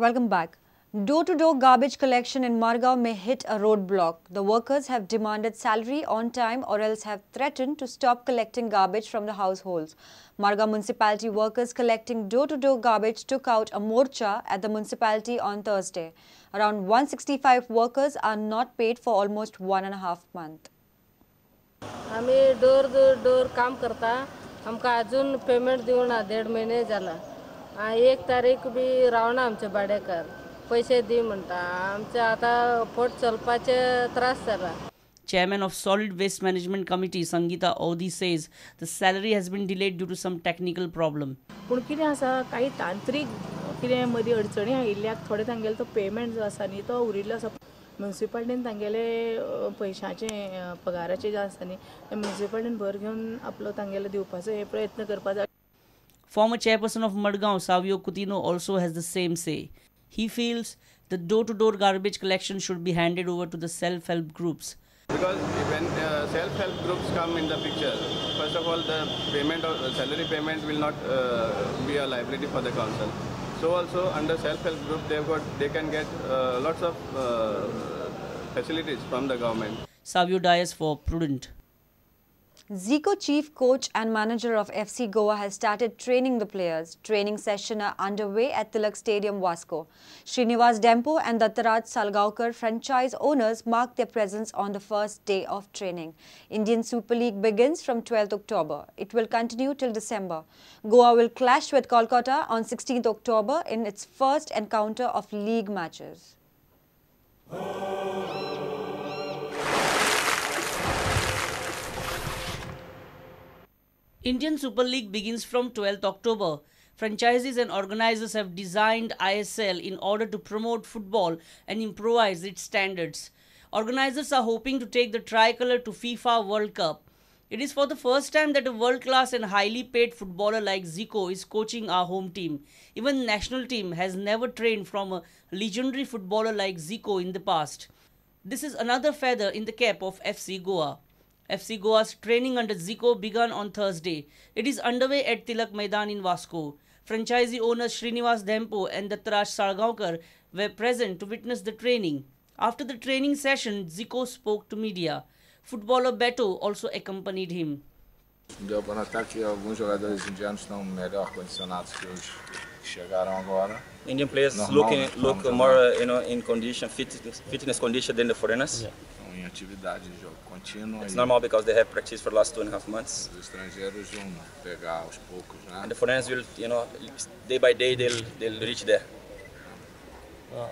Welcome back. Door-to-door garbage collection in Margao may hit a roadblock. The workers have demanded salary on time or else have threatened to stop collecting garbage from the households. Margao municipality workers collecting door-to-door garbage took out a morcha at the municipality on Thursday. Around 165 workers are not paid for almost 1.5 months. आम्ही door काम करता आमका अजून payment देऊन 1.5 महिने झाला 1 तारीख B रावना आमचे भाडेकर पैसे दी म्हणता आमचे आता पोट चलपाचे त्रास जाला. Chairman of Solid Waste Management Committee Sangeeta Audi says the salary has been delayed due to some technical problem. पण कितें आसा काही तांत्रिक कितें मदीं अडचणी आयिल्ल्याक थोडे तांगेलो तो पेमेंट जो आसा न्ही तो उरिल्लो आसा. म्युनिसिपालिटीन तांगेले पैशाचे पगाराचे जे आसा न्ही ते म्युनिसिपालिटीन भर घेवन आपलो तांगेलो दिवपाचो हे प्रयत्न करपा जाय. Former chairperson of Madgaon, Savio Coutinho, also has the same say. He feels the door-to-door garbage collection should be handed over to the self-help groups. Because when self-help groups come in the picture, first of all, the payment or salary payment will not be a liability for the council. So also under self-help group, they can get lots of facilities from the government. Savio Dias for Prudent. Zico chief coach and manager of FC Goa has started training the players. Training sessions are underway at Tilak Stadium, Vasco. Srinivas Dempo and Dattaraj Salgaonkar, franchise owners, mark their presence on the first day of training. Indian Super League begins from 12th October. It will continue till December. Goa will clash with Kolkata on 16th October in its first encounter of league matches. Indian Super League begins from 12th October. Franchises and organizers have designed ISL in order to promote football and improvise its standards. Organizers are hoping to take the tricolour to FIFA World Cup. It is for the first time that a world-class and highly paid footballer like Zico is coaching our home team. Even the national team has never trained from a legendary footballer like Zico in the past. This is another feather in the cap of FC Goa. FC Goa's training under Zico began on Thursday. It is underway at Tilak Maidan in Vasco. Franchisee owners Srinivas Dempo and Dattaraj Salgaonkar were present to witness the training. After the training session, Zico spoke to media. Footballer Beto also accompanied him. Deu para notar que alguns jogadores indianos estão melhor condicionados que os que chegaram agora. Indian players look more, in condition, fitness condition than the foreigners. Yeah. Em atividade de jogo contínuo. It's normal because they have practiced for the last 2.5 months. Os estrangeiros vão pegar aos poucos, né? And the foreigners will, day by day they'll reach there.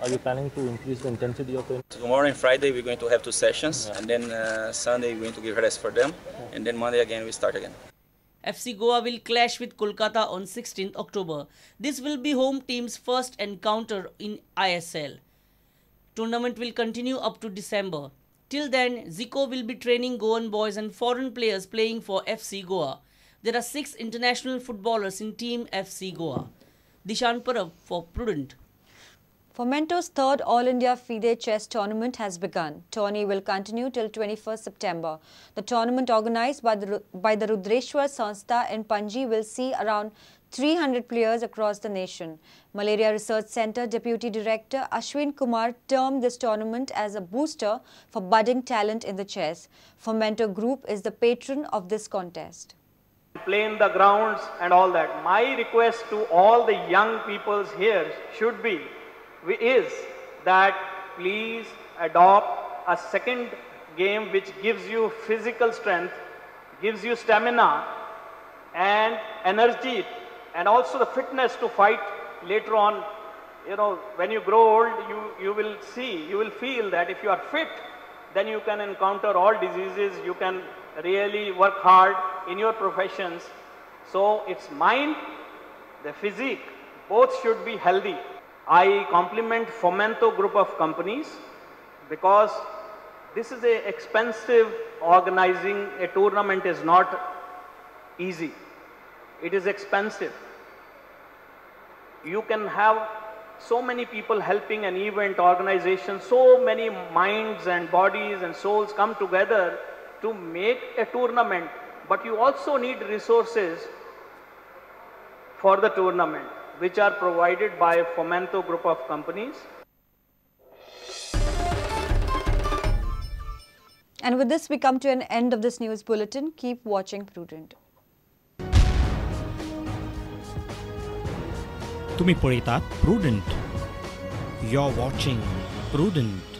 Are you planning to increase the intensity of training? Tomorrow and Friday we're going to have 2 sessions, and then Sunday we're going to give rest for them, and then Monday again we start again. FC Goa will clash with Kolkata on 16th October. This will be home team's first encounter in ISL. Tournament will continue up to December. Till then, Zico will be training Goan boys and foreign players playing for FC Goa. There are 6 international footballers in Team FC Goa. Dishan Parab for Prudent. Fomento's third All India FIDE chess tournament has begun. Tourney will continue till 21st September. The tournament organized by the Rudreshwar Sanstha in Panji will see around 300 players across the nation. Malaria Research Centre Deputy Director Ashwin Kumar termed this tournament as a booster for budding talent in the chess. Fomento Group is the patron of this contest. Play in the grounds and all that. My request to all the young peoples here is that please adopt a second game which gives you physical strength, gives you stamina and energy, and also the fitness to fight later on. When you grow old, you will feel that if you are fit, then you can encounter all diseases, you can really work hard in your professions. So it's mind, the physique, both should be healthy. I compliment Fomento group of companies because this is a expensive organizing a tournament is not easy. It is expensive. You can have so many people helping an event organization, so many minds and bodies and souls come together to make a tournament, but you also need resources for the tournament. which are provided by Fomento group of companies. And with this, we come to an end of this news bulletin. Keep watching Prudent. तुम्ही पळयतात Prudent. You're watching Prudent.